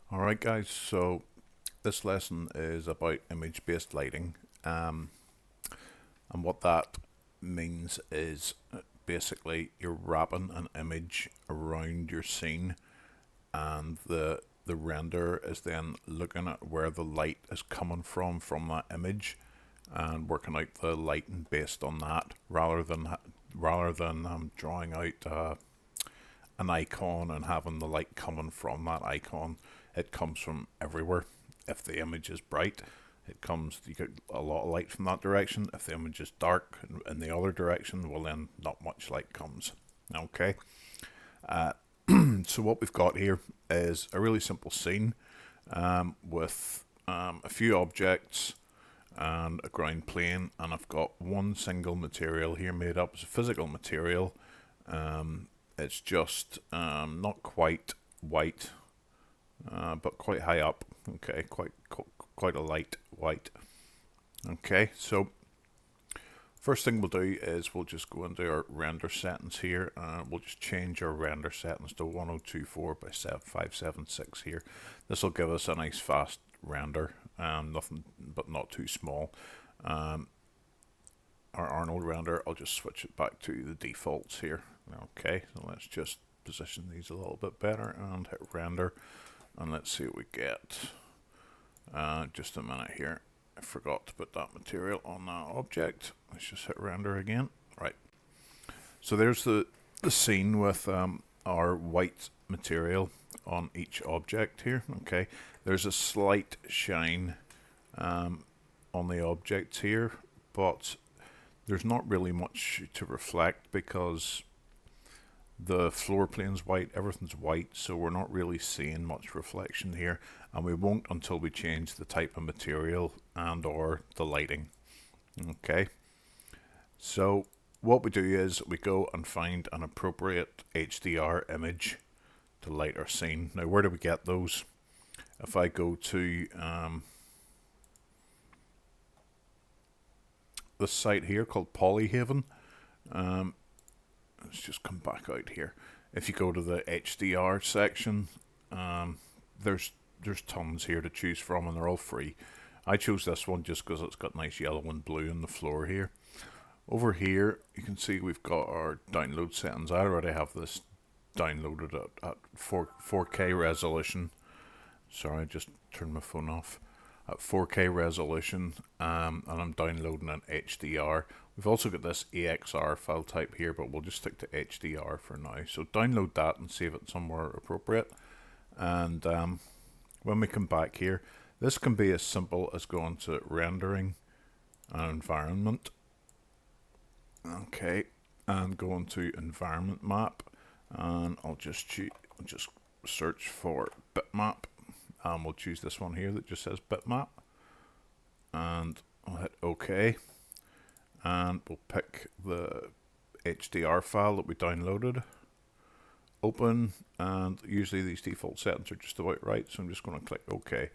Alright guys, so this lesson is about image-based lighting, and what that means is basically you're wrapping an image around your scene, and the render is then looking at where the light is coming from that image and working out the lighting based on that rather than drawing out an icon and having the light coming from that icon. It comes from everywhere. If the image is bright, you get a lot of light from that direction. If the image is dark in the other direction, well then not much light comes. Okay. Uh, so what we've got here is a really simple scene with a few objects and a ground plane, and I've got one single material here made up as a physical material. It's just not quite white, but quite high up. Okay, quite a light white. Okay, so first thing we'll do is we'll just go into our render settings here, and we'll just change our render settings to 1024 by 576 here. This will give us a nice fast render, nothing but not too small. Our Arnold render, I'll just switch it back to the defaults here. Okay, so let's just position these a little bit better and hit render, and let's see what we get. Just a minute here, I forgot to put that material on that object. Let's just hit render again. Right, so there's the scene with our white material on each object here. Okay, there's a slight shine on the objects here, but there's not really much to reflect because the floor plane's white, everything's white, so we're not really seeing much reflection here, and we won't until we change the type of material and or the lighting. Okay, so what we do is we go and find an appropriate HDR image to light our scene. Now, where do we get those? If I go to this site here called Polyhaven, let's just come back out here. If you go to the HDR section, there's tons here to choose from, and they're all free. I chose this one just because it's got nice yellow and blue on the floor here. Over here, you can see we've got our download settings. I already have this downloaded at 4K resolution. Sorry, I just turned my phone off. At 4K resolution, and I'm downloading an HDR. We've also got this EXR file type here, but we'll just stick to HDR for now. So download that and save it somewhere appropriate. And when we come back here, this can be as simple as going to rendering and environment. Okay, and going to environment map, and I'll just search for bitmap. We'll choose this one here that just says bitmap, and I'll hit OK, and we'll pick the HDR file that we downloaded, open, and usually these default settings are just about right, so I'm just going to click OK.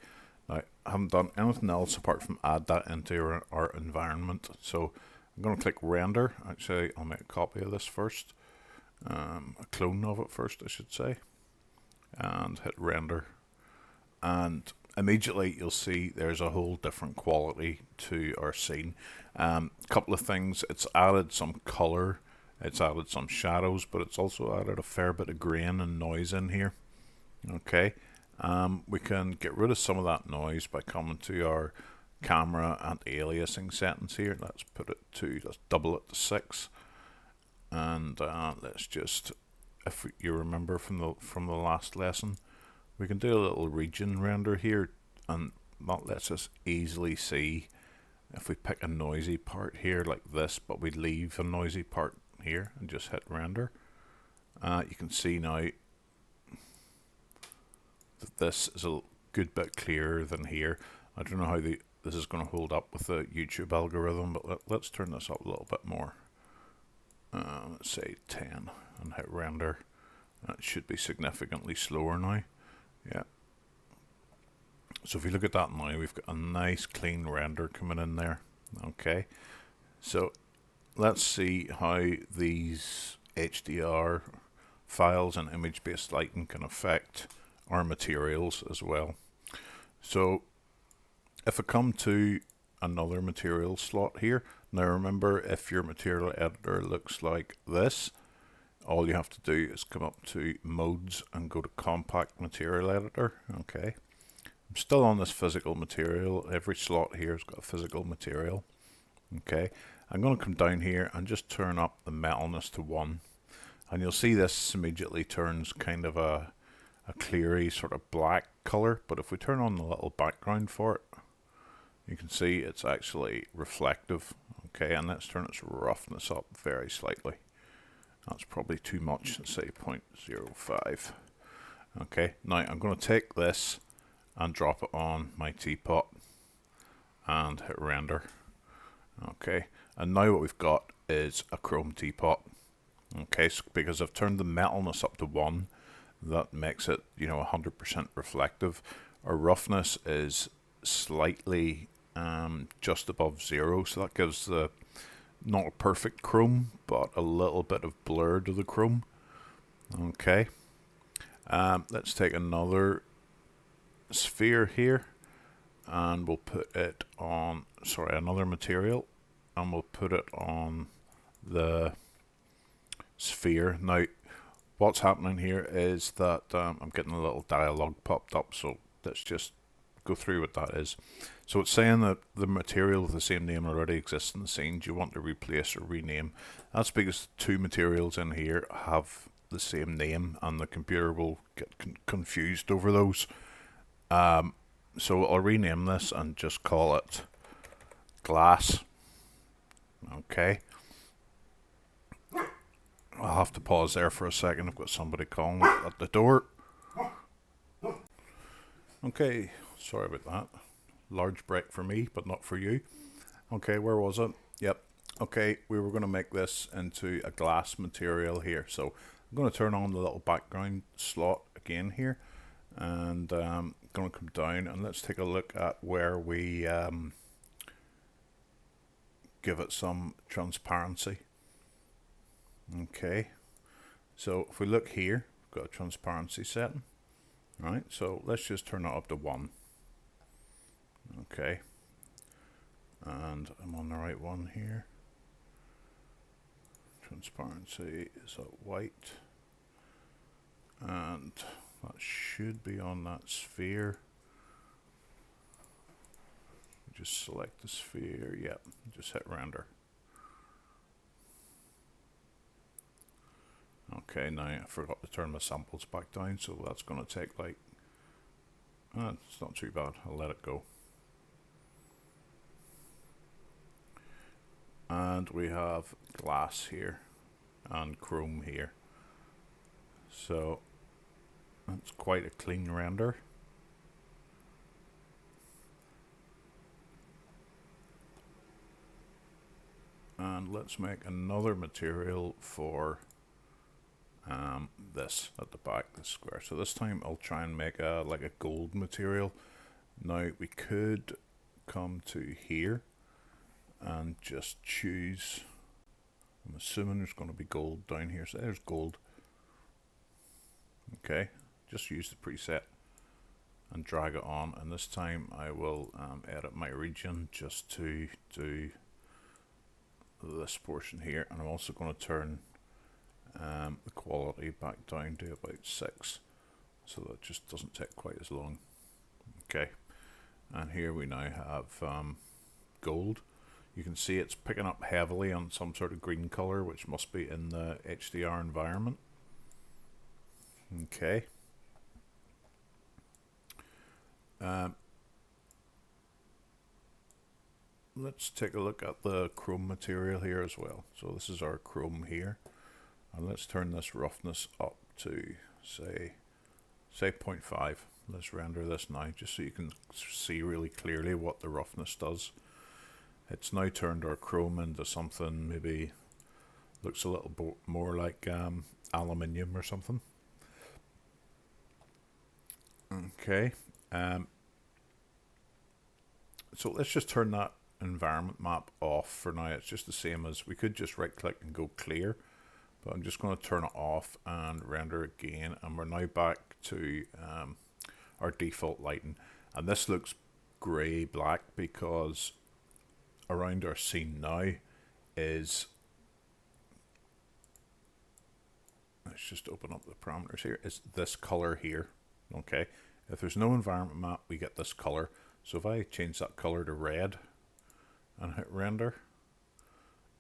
Now, I haven't done anything else apart from add that into our environment, so I'm going to click render. Actually, I'll make a copy of this first, a clone of it first I should say, and hit render. And immediately you'll see there's a whole different quality to our scene. Couple of things, it's added some color, it's added some shadows, but it's also added a fair bit of grain and noise in here. Okay, we can get rid of some of that noise by coming to our camera and aliasing settings here. Let's double it to 6, and let's just, if you remember from the last lesson, we can do a little region render here, and that lets us easily see if we pick a noisy part here like this, but we leave a noisy part here and just hit render. You can see now that this is a good bit clearer than here. I don't know how this is going to hold up with the YouTube algorithm, but let's turn this up a little bit more. Let's say 10 and hit render. That should be significantly slower now. Yeah. So if you look at that now, we've got a nice clean render coming in there. Okay. So let's see how these HDR files and image-based lighting can affect our materials as well. So if I come to another material slot here, now remember, if your material editor looks like this, all you have to do is come up to modes and go to compact material editor. Okay, I'm still on this physical material. Every slot here has got a physical material. Okay, I'm going to come down here and just turn up the metalness to 1, and you'll see this immediately turns kind of a cleary sort of black color. But if we turn on the little background for it, you can see it's actually reflective. Okay, and let's turn its roughness up very slightly. That's probably too much, let's say 0.05. Okay, now I'm going to take this and drop it on my teapot and hit render. Okay, and now what we've got is a chrome teapot. Okay, so because I've turned the metalness up to 1, that makes it, 100% reflective. Our roughness is slightly just above 0, so that gives the not a perfect chrome, but a little bit of blur to the chrome. Okay, let's take another sphere here, and we'll put it on, another material, and we'll put it on the sphere. Now, what's happening here is that I'm getting a little dialogue popped up, so let's just go through what that is. So it's saying that the material with the same name already exists in the scene. Do you want to replace or rename? That's because 2 materials in here have the same name, and the computer will get confused over those. So I'll rename this and just call it glass. Okay. I'll have to pause there for a second. I've got somebody calling at the door. Okay, sorry about that. Large break for me, but not for you. Okay, where was it? Yep. Okay, we were going to make this into a glass material here. So I'm going to turn on the little background slot again here, and I'm going to come down and let's take a look at where we give it some transparency. Okay, so if we look here, we've got a transparency setting. Right, so let's just turn it up to 1. Okay, and I'm on the right one here. Transparency is at white, and that should be on that sphere. Just select the sphere, yep, just hit render. Okay, now I forgot to turn my samples back down, so that's going to take like, it's not too bad, I'll let it go. And we have glass here and chrome here, so that's quite a clean render. And let's make another material for this at the back, this square. So this time I'll try and make like a gold material. Now we could come to here and just choose, I'm assuming there's going to be gold down here, so there's gold. Okay, just use the preset and drag it on, and this time I will edit my region just to do this portion here, and I'm also going to turn the quality back down to about 6, so that it just doesn't take quite as long. Okay, and here we now have gold. You can see it's picking up heavily on some sort of green color, which must be in the HDR environment. Okay. Let's take a look at the chrome material here as well. So this is our chrome here, and let's turn this roughness up to say 0.5. Let's render this now just so you can see really clearly what the roughness does. It's now turned our chrome into something maybe looks a little more like aluminium or something. Okay, so let's just turn that environment map off for now. It's just the same as, we could just right click and go clear, but I'm just going to turn it off and render again, and we're now back to our default lighting. And this looks grey black because around our scene now is, let's just open up the parameters here, is this color here. Okay, if there's no environment map, we get this color. So if I change that color to red and hit render,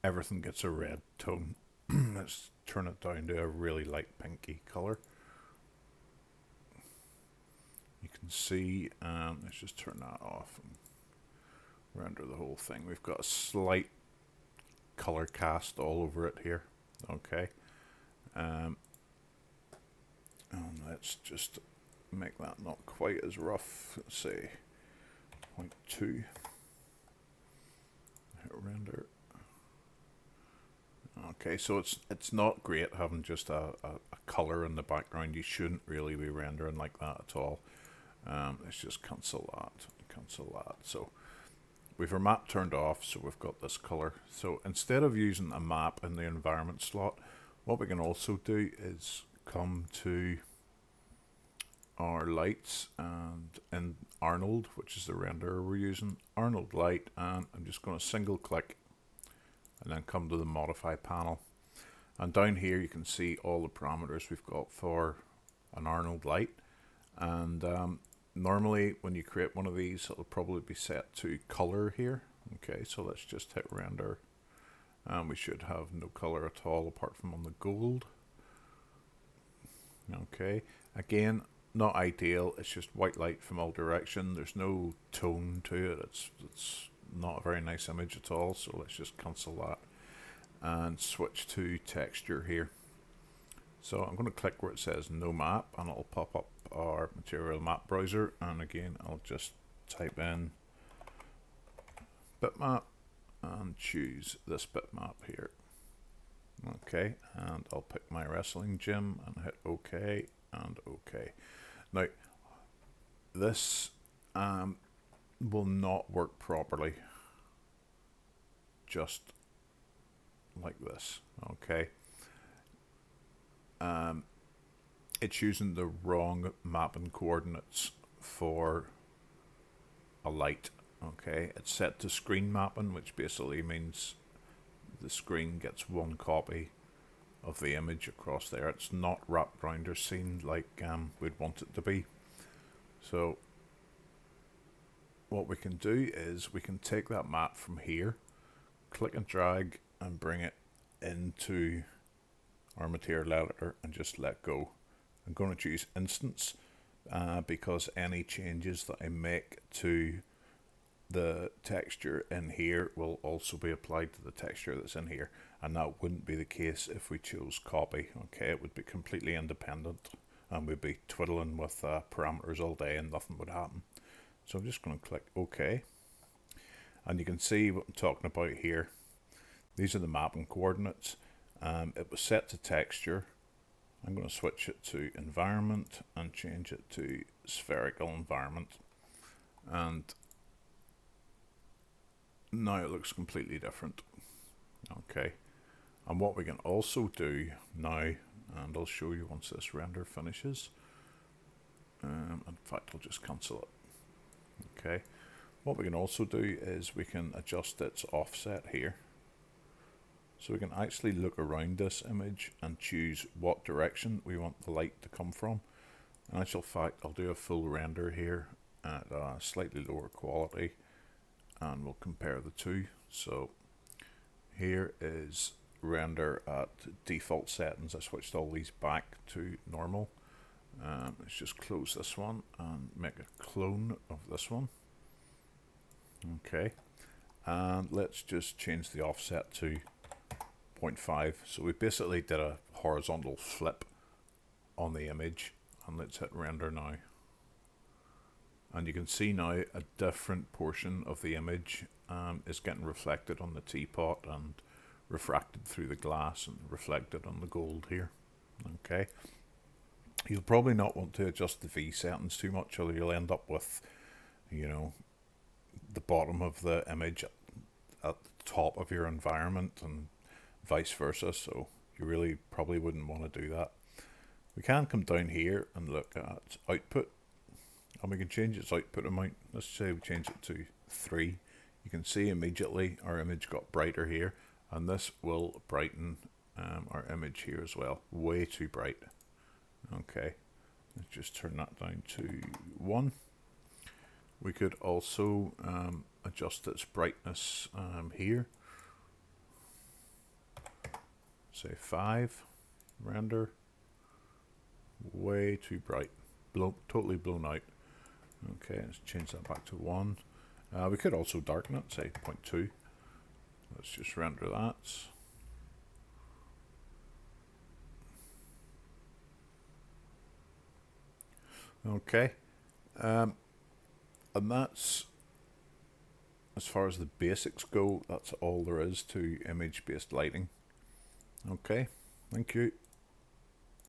everything gets a red tone. Let's turn it down to a really light pinky color. You can see, let's just turn that off and render the whole thing. We've got a slight color cast all over it here. Okay, and let's just make that not quite as rough. Let's say 0.2. Hit render. Okay, so it's not great having just a color in the background. You shouldn't really be rendering like that at all. Let's just cancel that. So we've our map turned off, so we've got this color. So instead of using a map in the environment slot, what we can also do is come to our lights, and in Arnold, which is the renderer we're using, Arnold light, and I'm just going to single click and then come to the modify panel, and down here you can see all the parameters we've got for an Arnold light. And normally when you create one of these, it'll probably be set to color here. Okay, so let's just hit render, and we should have no color at all apart from on the gold. Okay, again, not ideal. It's just white light from all direction. There's no tone to it. It's not a very nice image at all. So let's just cancel that and switch to texture here. So I'm going to click where it says no map, and it'll pop up our material map browser. And again, I'll just type in bitmap and choose this bitmap here. Okay, and I'll pick my wrestling gym and hit OK and OK. Now, this will not work properly just like this. Okay, it's using the wrong mapping coordinates for a light. Okay, it's set to screen mapping, which basically means the screen gets one copy of the image across there. It's not wrapped around our scene like we'd want it to be. So what we can do is we can take that map from here, click and drag, and bring it into our material editor and just let go. I'm going to choose instance because any changes that I make to the texture in here will also be applied to the texture that's in here, and that wouldn't be the case if we chose copy. Okay, it would be completely independent and we'd be twiddling with parameters all day and nothing would happen. So I'm just going to click OK, and you can see what I'm talking about here. These are the mapping coordinates. It was set to texture. I'm going to switch it to environment and change it to spherical environment, and now it looks completely different. Okay, and what we can also do now, and I'll show you once this render finishes, in fact I'll just cancel it. Okay, what we can also do is we can adjust its offset here, so we can actually look around this image and choose what direction we want the light to come from. In actual fact, I'll do a full render here at a slightly lower quality, and we'll compare the two. So here is render at default settings. I switched all these back to normal. Let's just close this one and make a clone of this one. Okay, and let's just change the offset to 0.5. So we basically did a horizontal flip on the image, and let's hit render now. And you can see now a different portion of the image is getting reflected on the teapot and refracted through the glass and reflected on the gold here. Okay, you'll probably not want to adjust the V settings too much, or you'll end up with, you know, the bottom of the image at the top of your environment and vice versa. So you really probably wouldn't want to do that. We can come down here and look at output, and we can change its output amount. Let's say we change it to 3. You can see immediately our image got brighter here, and this will brighten our image here as well. Way too bright. Okay, let's just turn that down to 1. We could also adjust its brightness here. Say 5, render. Way too bright, totally blown out. Okay, let's change that back to 1. We could also darken it, say 0.2. Let's just render that. Okay, and that's, as far as the basics go, that's all there is to image-based lighting. Okay, thank you.